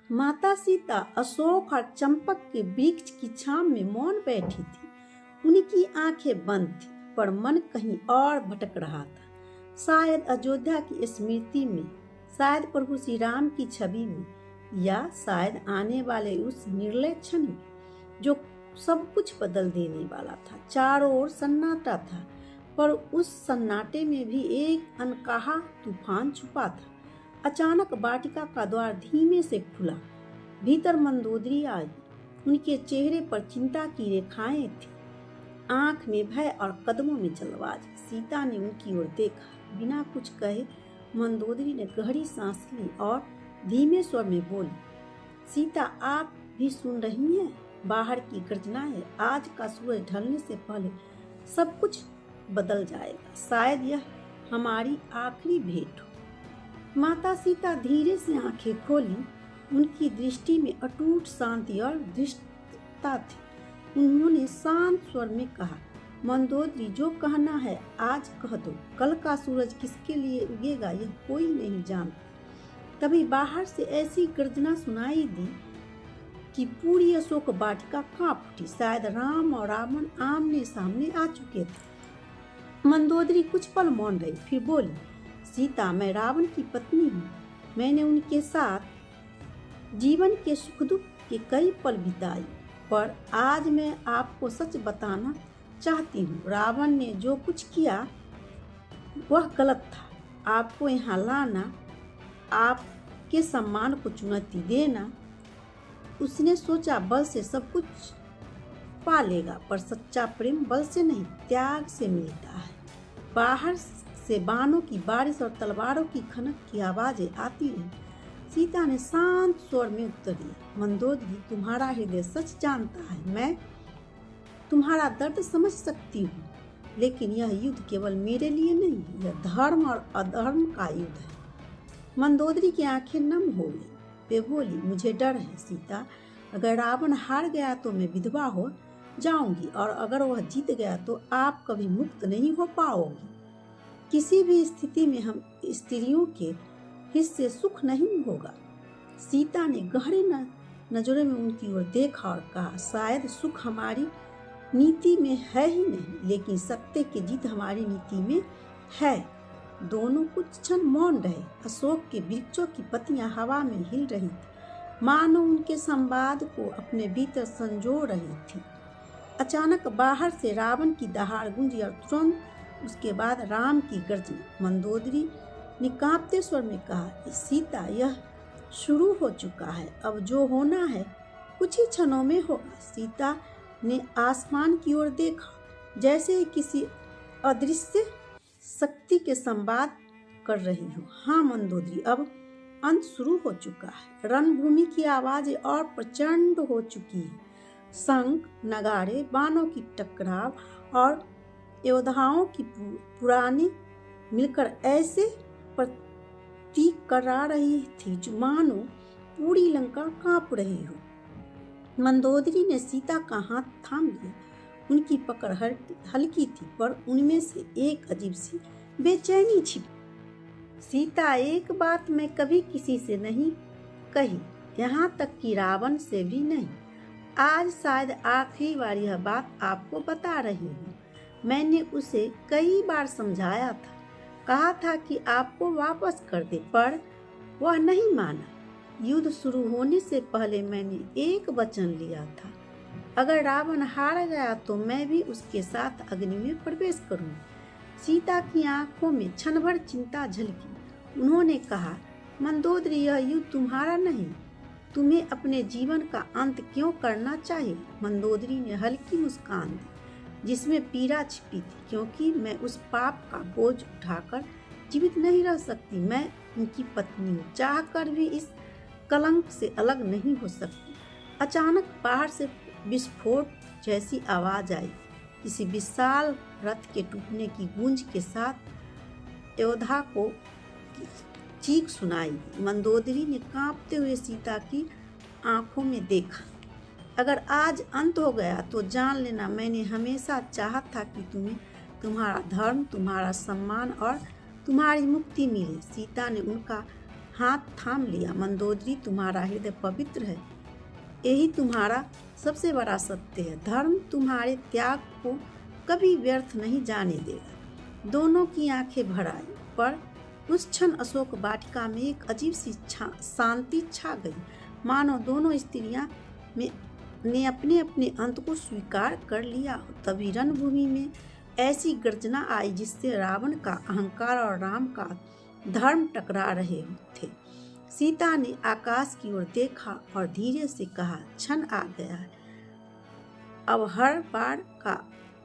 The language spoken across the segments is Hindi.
माता सीता अशोक और चंपक के वृक्ष की छांव में मौन बैठी थी। उनकी आंखें बंद थी, पर मन कहीं और भटक रहा था। शायद अयोध्या की स्मृति में, शायद प्रभु श्री राम की छवि में, या शायद आने वाले उस निर्लय क्षण में जो सब कुछ बदल देने वाला था। चारों ओर सन्नाटा था, पर उस सन्नाटे में भी एक अनकहा तूफान छुपा था। अचानक वाटिका का द्वार धीमे से खुला। भीतर मंदोदरी आई। उनके चेहरे पर चिंता की रेखाएं थी, आंख में भय और कदमों में जल्दबाजी। सीता ने उनकी ओर देखा। बिना कुछ कहे मंदोदरी ने गहरी सांस ली और धीमे स्वर में बोली, सीता, आप भी सुन रही हैं? बाहर की गर्जनाएं। आज का सूरज ढलने से पहले सब कुछ बदल जाएगा। शायद यह हमारी आखिरी भेंट हो। माता सीता धीरे से आंखें खोली। उनकी दृष्टि में अटूट शांति और दृढ़ता थी। उन्होंने शांत स्वर में कहा, मंदोदरी, जो कहना है आज कह दो। कल का सूरज किसके लिए उगेगा यह कोई नहीं जानता। तभी बाहर से ऐसी गर्जना सुनाई दी कि पूरी अशोक वाटिका कांप उठी। शायद राम और रावण आमने सामने आ चुके थे। मंदोदरी कुछ पल मौन रही, फिर बोली, सीता, मैं रावण की पत्नी हूँ। मैंने उनके साथ जीवन के सुख दुख के कई पल बिताए, पर आज मैं आपको सच बताना चाहती हूँ। रावण ने जो कुछ किया वह गलत था। आपको यहाँ लाना, आपके सम्मान को चुनौती देना, उसने सोचा बल से सब कुछ पा लेगा, पर सच्चा प्रेम बल से नहीं, त्याग से मिलता है। बाहर से बाणों की बारिश और तलवारों की खनक की आवाजें आती रही। सीता ने शांत स्वर में उत्तर दिया, मंदोदरी, तुम्हारा हृदय सच जानता है। मैं तुम्हारा दर्द समझ सकती हूँ, लेकिन यह युद्ध केवल मेरे लिए नहीं, यह धर्म और अधर्म का युद्ध है। मंदोदरी की आंखें नम हो गई। वे बोली, मुझे डर है सीता। अगर रावण हार गया तो मैं विधवा हो जाऊंगी, और अगर वह जीत गया तो आप कभी मुक्त नहीं हो पाओगी। किसी भी स्थिति में हम स्त्रियों के हिस्से सुख नहीं होगा। सीता ने गहरी नजरों में उनकी ओर देखा और कहा, शायद सुख हमारी नीति में है ही नहीं, लेकिन सत्य की जीत हमारी नीति में है। दोनों कुछ क्षण मौन रहे। अशोक के वृक्षों की पत्तियां हवा में हिल रही थी, मानो उनके संवाद को अपने भीतर संजो रही थी। अचानक बाहर से रावण की दहाड़ गूंजी और तुरंत उसके बाद राम की गर्जना। मंदोदरी ने कांपते स्वर में कहा, सीता, यह शुरू हो चुका है। अब जो होना है कुछ ही क्षणों में होगा। सीता ने आसमान की ओर देखा, जैसे किसी अदृश्य शक्ति के संवाद कर रही हो। हाँ मंदोदरी, अब अंत शुरू हो चुका है। रणभूमि की आवाजें और प्रचंड हो चुकी है। शंख, नगाड़े, बाणों की टकराव और योद्धाओं की पुरानी मिलकर ऐसे प्रतीक करा रही थी जो मानो पूरी लंका कांप रही हो। मंदोदरी ने सीता का हाथ थाम लिया। उनकी पकड़ हल्की थी, पर उनमें से एक अजीब सी बेचैनी छिपी। सीता, एक बात मैं कभी किसी से नहीं कही, यहाँ तक कि रावण से भी नहीं। आज शायद आखिरी बार यह बात आपको बता रही हूँ। मैंने उसे कई बार समझाया था, कहा था कि आपको वापस कर दे, पर वह नहीं माना। युद्ध शुरू होने से पहले मैंने एक वचन लिया था, अगर रावण हार गया तो मैं भी उसके साथ अग्नि में प्रवेश करूंगी। सीता की आंखों में क्षण भर चिंता झलकी। उन्होंने कहा, मंदोदरी, यह युद्ध तुम्हारा नहीं, तुम्हें अपने जीवन का अंत क्यों करना चाहिए? मंदोदरी ने हल्की मुस्कान दी, जिसमें पीड़ा छिपी थी, क्योंकि मैं उस पाप का बोझ उठाकर जीवित नहीं रह सकती। मैं उनकी पत्नी हूँ, चाह कर भी इस कलंक से अलग नहीं हो सकती। अचानक बाहर से विस्फोट जैसी आवाज आई। किसी विशाल रथ के टूटने की गूंज के साथ योद्धा को चीख सुनाई दी। मंदोदरी ने कांपते हुए सीता की आंखों में देखा। अगर आज अंत हो गया तो जान लेना, मैंने हमेशा चाहा था कि तुम्हें तुम्हारा धर्म, तुम्हारा सम्मान और तुम्हारी मुक्ति मिले। सीता ने उनका हाथ थाम लिया। मंदोदरी, तुम्हारा हृदय पवित्र है, यही तुम्हारा सबसे बड़ा सत्य है। धर्म तुम्हारे त्याग को कभी व्यर्थ नहीं जाने देगा। दोनों की आंखें भर आई, पर उस क्षण अशोक वाटिका में एक अजीब सी शांति छा गई, मानो दोनों स्त्रियां ने अपने अपने अंत को स्वीकार कर लिया हो। तभी रणभूमि में ऐसी गर्जना आई जिससे रावण का अहंकार और राम का धर्म टकरा रहे थे। सीता ने आकाश की ओर देखा और धीरे से कहा, क्षण आ गया है। अब हर बार का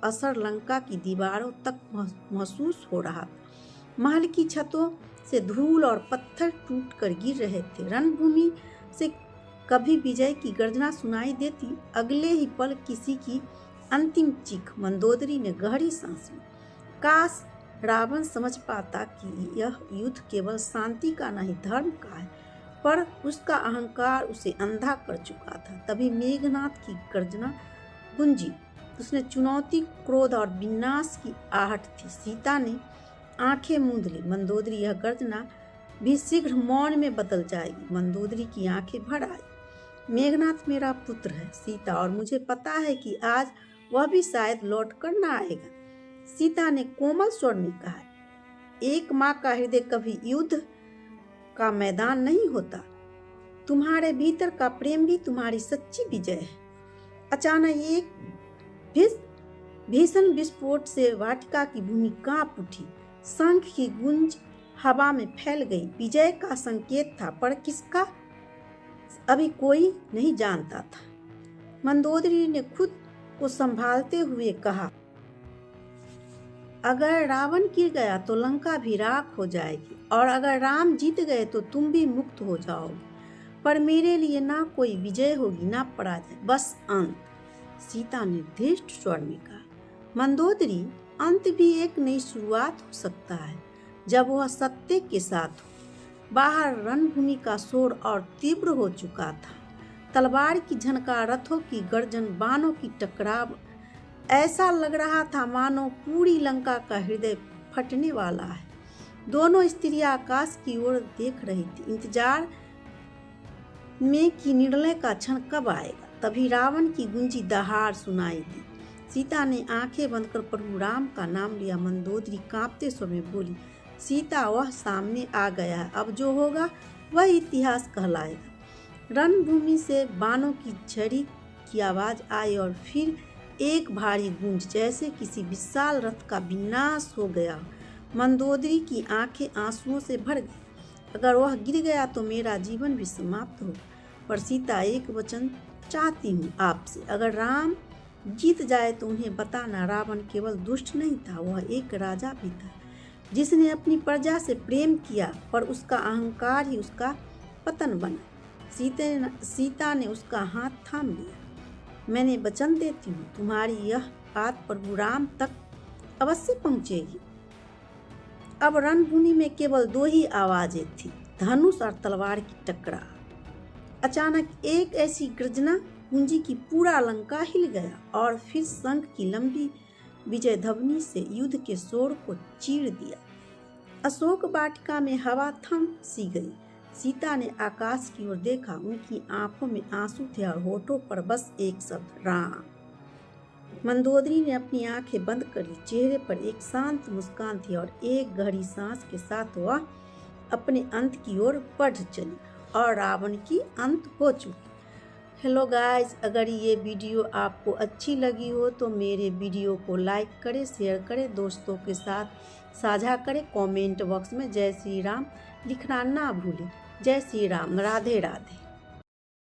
असर लंका की दीवारों तक महसूस हो रहा था। महल की छतों से धूल और पत्थर टूटकर गिर रहे थे। रणभूमि से कभी विजय की गर्जना सुनाई देती, अगले ही पल किसी की अंतिम चीख। मंदोदरी ने गहरी सांस ली। काश रावण समझ पाता कि यह युद्ध केवल शांति का नहीं, धर्म का है, पर उसका अहंकार उसे अंधा कर चुका था। तभी मेघनाद की गर्जना गूंजी। उसने चुनौती, क्रोध और विनाश की आहट थी। सीता ने आंखें मूंद ली। मंदोदरी, यह गर्जना भी शीघ्र मौन में बदल जाएगी। मंदोदरी की आंखें भर आई। मेघनाद मेरा पुत्र है सीता, और मुझे पता है कि आज वह भी शायद लौट कर न आएगा। सीता ने कोमल स्वर में कहा, एक माँ का हृदय कभी युद्ध का मैदान नहीं होता। तुम्हारे भीतर का प्रेम भी तुम्हारी सच्ची विजय है। अचानक एक भीषण विस्फोट से वाटिका की भूमि कांप उठी। शंख की गूंज हवा में फैल गई। विजय का संकेत था, पर किसका अभी कोई नहीं जानता था। मंदोदरी ने खुद को संभालते हुए कहा, अगर रावण गिर गया तो लंका भी राख हो जाएगी, और अगर राम जीत गए तो तुम भी मुक्त हो जाओगे। पर मेरे लिए ना कोई विजय होगी ना पराजय, बस अंत। सीता ने धीष्ट स्वर में कहा, मंदोदरी, अंत भी एक नई शुरुआत हो सकता है, जब वह सत्य के साथ हो। बाहर रणभूमि का शोर और तीव्र हो चुका था। तलवार की झनकार, रथों की गर्जन, बाणों की टकराव। ऐसा लग रहा था मानो पूरी लंका का हृदय फटने वाला है। दोनों स्त्रियां आकाश की ओर देख रही थी, इंतजार में कि निर्णय का क्षण कब आएगा। तभी रावण की गूंजी दहाड़ सुनाई दी। सीता ने आंखें बंद कर प्रभु राम का नाम लिया। मंदोदरी कांपते स्वर में बोली, सीता, वह सामने आ गया है, अब जो होगा वह इतिहास कहलाएगा। रणभूमि से बाणों की झड़ी की आवाज आई और फिर एक भारी गूंज, जैसे किसी विशाल रथ का विनाश हो गया। मंदोदरी की आंखें आंसुओं से भर गई। अगर वह गिर गया तो मेरा जीवन भी समाप्त हो। पर सीता, एक वचन चाहती हूँ आपसे, अगर राम जीत जाए तो उन्हें बताना, रावण केवल दुष्ट नहीं था, वह एक राजा भी था, जिसने अपनी प्रजा से प्रेम किया, पर उसका अहंकार ही उसका पतन बना। सीता ने उसका हाथ थाम लिया। मैंने वचन देती हूँ, तुम्हारी यह बात प्रभु राम तक अवश्य पहुँचेगी। अब रणभूमि में केवल दो ही आवाजें थी, धनुष और तलवार की टकराव। अचानक एक ऐसी गर्जना गूंजी कि पूरा लंका हिल गया, और फिर शंख की लंबी विजय ध्वनि से युद्ध के शोर को चीर दिया। अशोक वाटिका में हवा थम सी गई। सीता ने आकाश की ओर देखा। उनकी आंखों में आंसू थे और होठों पर बस एक शब्द, राम। मंदोदरी ने अपनी आंखें बंद कर ली। चेहरे पर एक शांत मुस्कान थी, और एक गहरी सांस के साथ वह अपने अंत की ओर बढ़ चली, और रावण की अंत हो चुकी। हेलो गाइस, अगर ये वीडियो आपको अच्छी लगी हो तो मेरे वीडियो को लाइक करें, शेयर करें, दोस्तों के साथ साझा करें। कमेंट बॉक्स में जय श्री राम लिखना ना भूलें। जय श्री राम। राधे राधे।